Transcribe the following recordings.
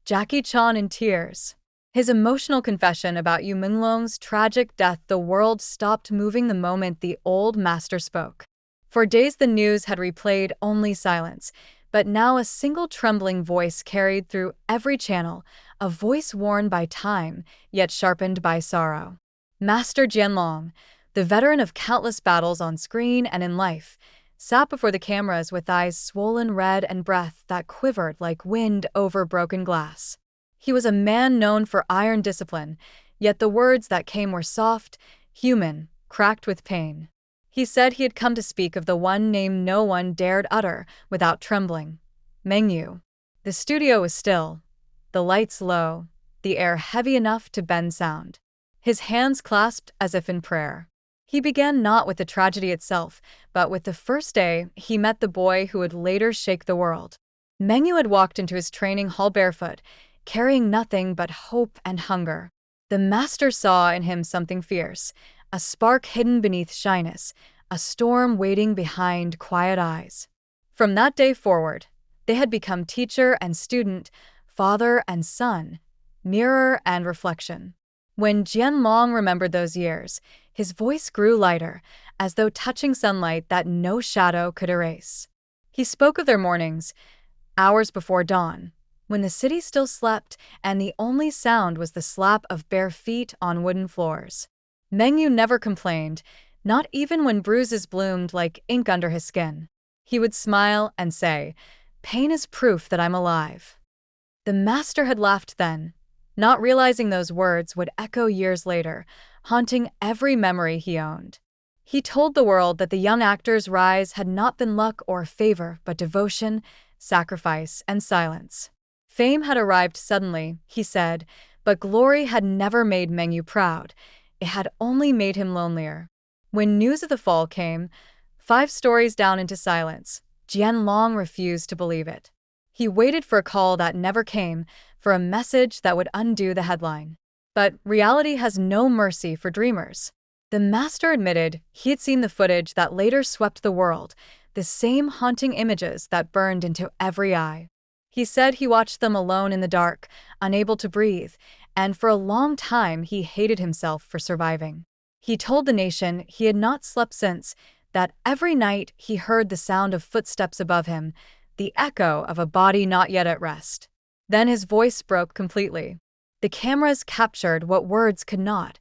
Jackie Chan in tears. His emotional confession about Menglong's tragic death. The world stopped moving the moment the old master spoke. For days the news had replayed only silence, but now a single trembling voice carried through every channel, a voice worn by time, yet sharpened by sorrow. Master Menglong, the veteran of countless battles on screen and in life, sat before the cameras with eyes swollen red and breath that quivered like wind over broken glass. He was a man known for iron discipline, yet the words that came were soft, human, cracked with pain. He said he had come to speak of the one name no one dared utter without trembling. Mengyu. The studio was still, the lights low, the air heavy enough to bend sound. His hands clasped as if in prayer. He began not with the tragedy itself, but with the first day he met the boy who would later shake the world. Mengyu had walked into his training hall barefoot, carrying nothing but hope and hunger. The master saw in him something fierce, a spark hidden beneath shyness, a storm waiting behind quiet eyes. From that day forward, they had become teacher and student, father and son, mirror and reflection. When Menglong remembered those years, his voice grew lighter, as though touching sunlight that no shadow could erase. He spoke of their mornings, hours before dawn, when the city still slept and the only sound was the slap of bare feet on wooden floors. Mengyu never complained, not even when bruises bloomed like ink under his skin. He would smile and say, "Pain is proof that I'm alive." The master had laughed then, not realizing those words would echo years later, haunting every memory he owned. He told the world that the young actor's rise had not been luck or favor, but devotion, sacrifice, and silence. Fame had arrived suddenly, he said, but glory had never made Mengyu proud. It had only made him lonelier. When news of the fall came, 5 stories down into silence, Menglong refused to believe it. He waited for a call that never came, for a message that would undo the headline. But reality has no mercy for dreamers. The master admitted he had seen the footage that later swept the world, the same haunting images that burned into every eye. He said he watched them alone in the dark, unable to breathe, and for a long time he hated himself for surviving. He told the nation he had not slept since, that every night he heard the sound of footsteps above him, the echo of a body not yet at rest. Then his voice broke completely. The cameras captured what words could not,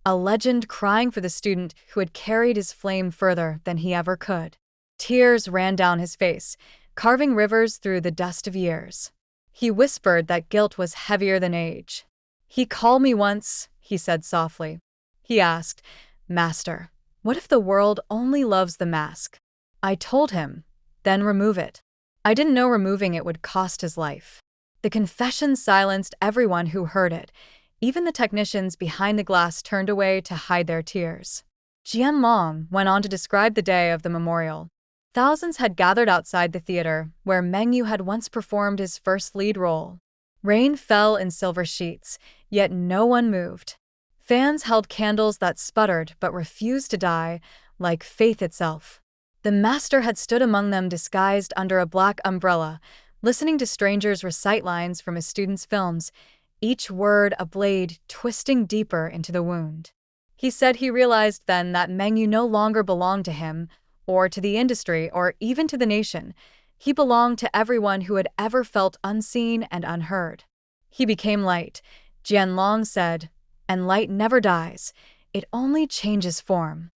a legend crying for the student who had carried his flame further than he ever could. Tears ran down his face, carving rivers through the dust of years. He whispered that guilt was heavier than age. "He called me once," he said softly. He asked, "Master, what if the world only loves the mask?" I told him, "Then remove it." I didn't know removing it would cost his life. The confession silenced everyone who heard it. Even the technicians behind the glass turned away to hide their tears. Menglong went on to describe the day of the memorial. Thousands had gathered outside the theater, where Mengyu had once performed his first lead role. Rain fell in silver sheets, yet no one moved. Fans held candles that sputtered but refused to die, like faith itself. The master had stood among them disguised under a black umbrella, listening to strangers recite lines from his students' films, each word a blade twisting deeper into the wound. He said he realized then that Mengyu no longer belonged to him, or to the industry, or even to the nation. He belonged to everyone who had ever felt unseen and unheard. He became light, Menglong said, and light never dies, it only changes form.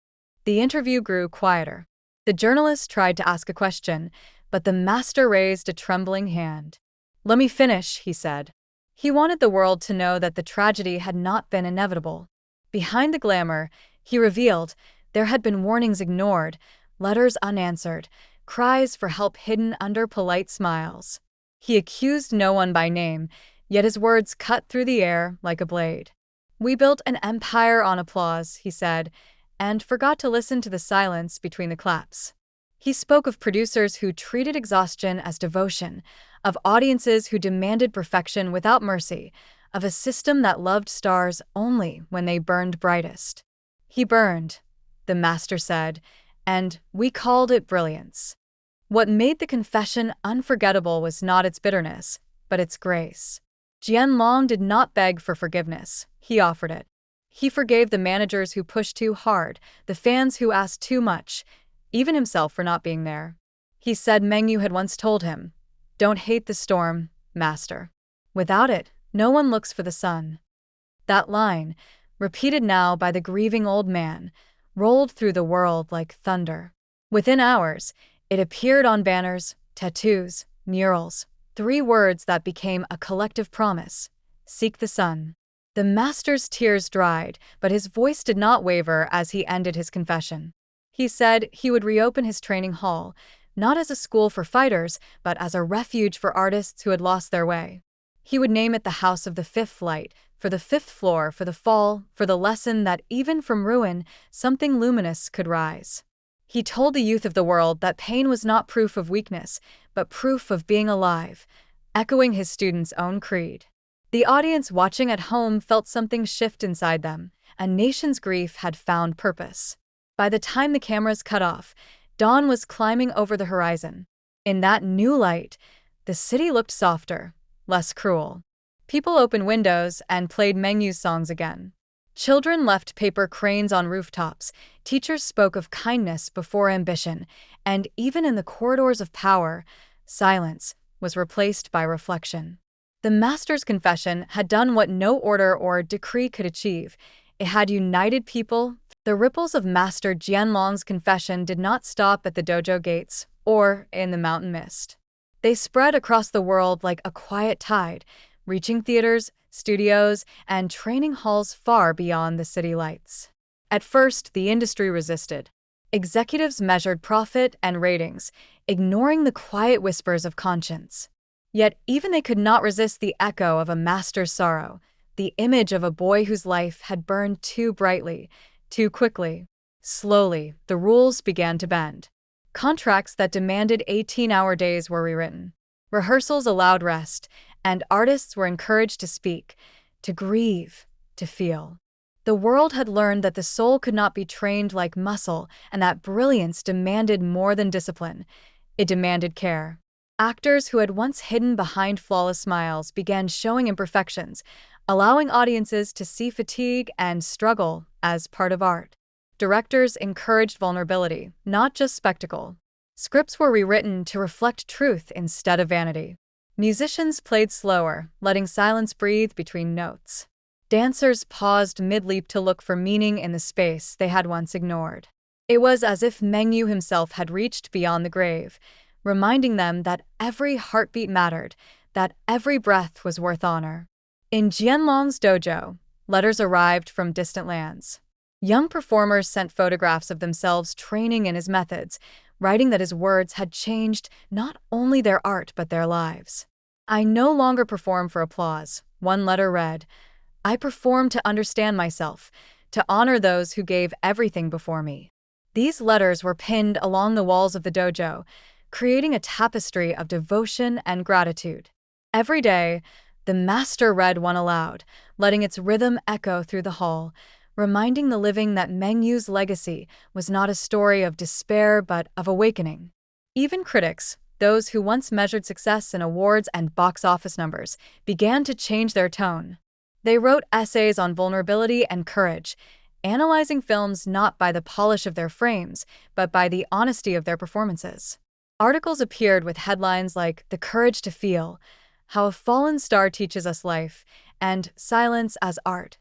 The interview grew quieter. The journalist tried to ask a question, but the master raised a trembling hand. "Let me finish," he said. He wanted the world to know that the tragedy had not been inevitable. Behind the glamour, he revealed, there had been warnings ignored, letters unanswered, cries for help hidden under polite smiles. He accused no one by name, yet his words cut through the air like a blade. "We built an empire on applause," he said, and forgot to listen to the silence between the claps. He spoke of producers who treated exhaustion as devotion, of audiences who demanded perfection without mercy, of a system that loved stars only when they burned brightest. He burned, the master said, and we called it brilliance. What made the confession unforgettable was not its bitterness, but its grace. Jianlong did not beg for forgiveness, he offered it. He forgave the managers who pushed too hard, the fans who asked too much, even himself for not being there. He said Mengyu had once told him, "Don't hate the storm, master. Without it, no one looks for the sun." That line, repeated now by the grieving old man, rolled through the world like thunder. Within hours, it appeared on banners, tattoos, murals, 3 words that became a collective promise: seek the sun. The master's tears dried, but his voice did not waver as he ended his confession. He said he would reopen his training hall, not as a school for fighters, but as a refuge for artists who had lost their way. He would name it the House of the Fifth Light, for the 5th floor, for the fall, for the lesson that even from ruin, something luminous could rise. He told the youth of the world that pain was not proof of weakness, but proof of being alive, echoing his students' own creed. The audience watching at home felt something shift inside them. A nation's grief had found purpose. By the time the cameras cut off, dawn was climbing over the horizon. In that new light, the city looked softer, less cruel. People opened windows and played Mengyu's songs again. Children left paper cranes on rooftops, teachers spoke of kindness before ambition, and even in the corridors of power, silence was replaced by reflection. The master's confession had done what no order or decree could achieve. It had united people. The ripples of Master Jianlong's confession did not stop at the dojo gates or in the mountain mist. They spread across the world like a quiet tide, reaching theaters, studios, and training halls far beyond the city lights. At first, the industry resisted. Executives measured profit and ratings, ignoring the quiet whispers of conscience. Yet even they could not resist the echo of a master's sorrow, the image of a boy whose life had burned too brightly, too quickly. Slowly, the rules began to bend. Contracts that demanded 18-hour days were rewritten. Rehearsals allowed rest, and artists were encouraged to speak, to grieve, to feel. The world had learned that the soul could not be trained like muscle, and that brilliance demanded more than discipline. It demanded care. Actors who had once hidden behind flawless smiles began showing imperfections, allowing audiences to see fatigue and struggle as part of art. Directors encouraged vulnerability, not just spectacle. Scripts were rewritten to reflect truth instead of vanity. Musicians played slower, letting silence breathe between notes. Dancers paused mid-leap to look for meaning in the space they had once ignored. It was as if Mengyu himself had reached beyond the grave, reminding them that every heartbeat mattered, that every breath was worth honor. In Jianlong's dojo, letters arrived from distant lands. Young performers sent photographs of themselves training in his methods, writing that his words had changed not only their art but their lives. "I no longer perform for applause," one letter read. "I perform to understand myself, to honor those who gave everything before me." These letters were pinned along the walls of the dojo, creating a tapestry of devotion and gratitude. Every day, the master read one aloud, letting its rhythm echo through the hall, reminding the living that Mengyu's legacy was not a story of despair but of awakening. Even critics, those who once measured success in awards and box office numbers, began to change their tone. They wrote essays on vulnerability and courage, analyzing films not by the polish of their frames, but by the honesty of their performances. Articles appeared with headlines like "The Courage to Feel," "How a Fallen Star Teaches Us Life," and "Silence as Art,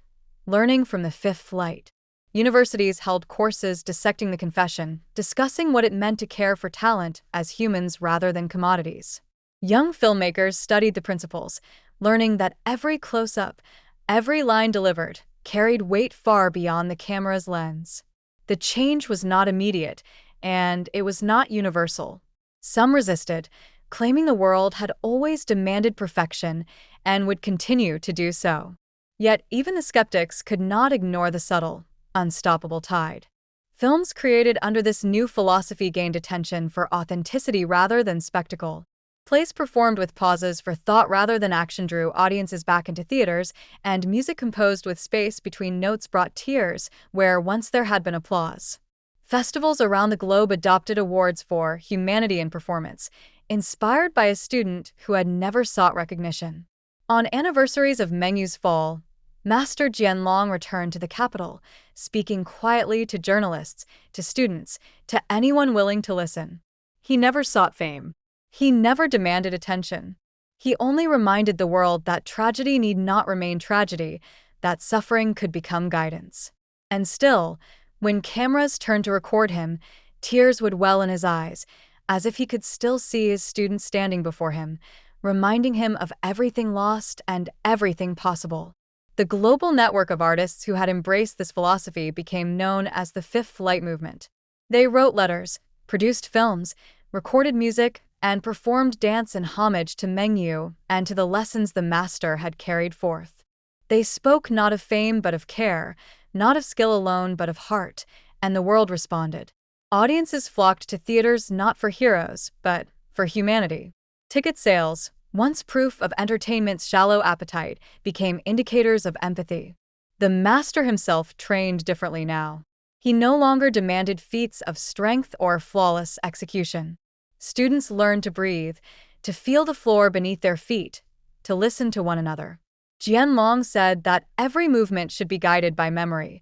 Learning from the Fifth Light." Universities held courses dissecting the confession, discussing what it meant to care for talent as humans rather than commodities. Young filmmakers studied the principles, learning that every close-up, every line delivered, carried weight far beyond the camera's lens. The change was not immediate, and it was not universal. Some resisted, claiming the world had always demanded perfection and would continue to do so. Yet even the skeptics could not ignore the subtle, unstoppable tide. Films created under this new philosophy gained attention for authenticity rather than spectacle. Plays performed with pauses for thought rather than action drew audiences back into theaters, and music composed with space between notes brought tears where once there had been applause. Festivals around the globe adopted awards for humanity in performance, inspired by a student who had never sought recognition. On anniversaries of Menglong's fall, Master Jianlong returned to the capital, speaking quietly to journalists, to students, to anyone willing to listen. He never sought fame. He never demanded attention. He only reminded the world that tragedy need not remain tragedy, that suffering could become guidance. And still, when cameras turned to record him, tears would well in his eyes, as if he could still see his students standing before him, reminding him of everything lost and everything possible. The global network of artists who had embraced this philosophy became known as the Fifth Light Movement. They wrote letters, produced films, recorded music, and performed dance in homage to Menglong and to the lessons the master had carried forth. They spoke not of fame but of care, not of skill alone but of heart, and the world responded. Audiences flocked to theaters not for heroes, but for humanity. Ticket sales, once proof of entertainment's shallow appetite, became indicators of empathy. The master himself trained differently now. He no longer demanded feats of strength or flawless execution. Students learned to breathe, to feel the floor beneath their feet, to listen to one another. Jianlong said that every movement should be guided by memory,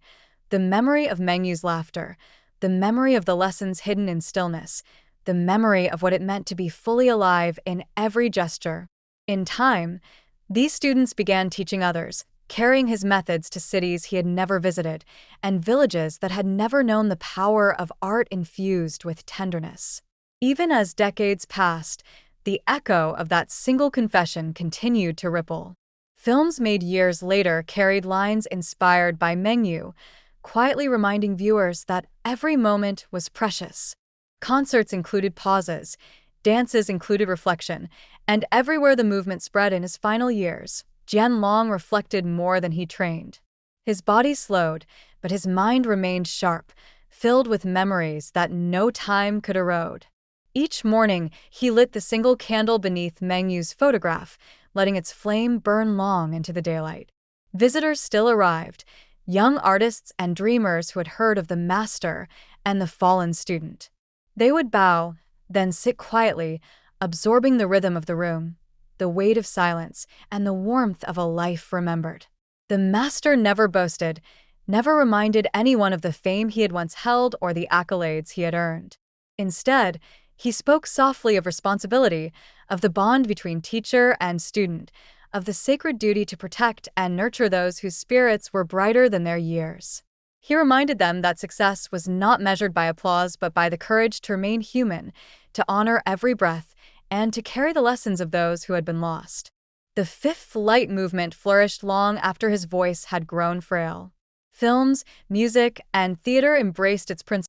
the memory of Menglong's laughter, the memory of the lessons hidden in stillness, the memory of what it meant to be fully alive in every gesture. In time, these students began teaching others, carrying his methods to cities he had never visited and villages that had never known the power of art infused with tenderness. Even as decades passed, the echo of that single confession continued to ripple. Films made years later carried lines inspired by Menglong, quietly reminding viewers that every moment was precious. Concerts included pauses, dances included reflection, and everywhere the movement spread in his final years, Jianlong reflected more than he trained. His body slowed, but his mind remained sharp, filled with memories that no time could erode. Each morning, he lit the single candle beneath Menglong's photograph, letting its flame burn long into the daylight. Visitors still arrived, young artists and dreamers who had heard of the master and the fallen student. They would bow, then sit quietly, absorbing the rhythm of the room, the weight of silence, and the warmth of a life remembered. The master never boasted, never reminded anyone of the fame he had once held or the accolades he had earned. Instead, he spoke softly of responsibility, of the bond between teacher and student, of the sacred duty to protect and nurture those whose spirits were brighter than their years. He reminded them that success was not measured by applause but by the courage to remain human, to honor every breath, and to carry the lessons of those who had been lost. The Fifth Light movement flourished long after his voice had grown frail. Films, music, and theater embraced its principles.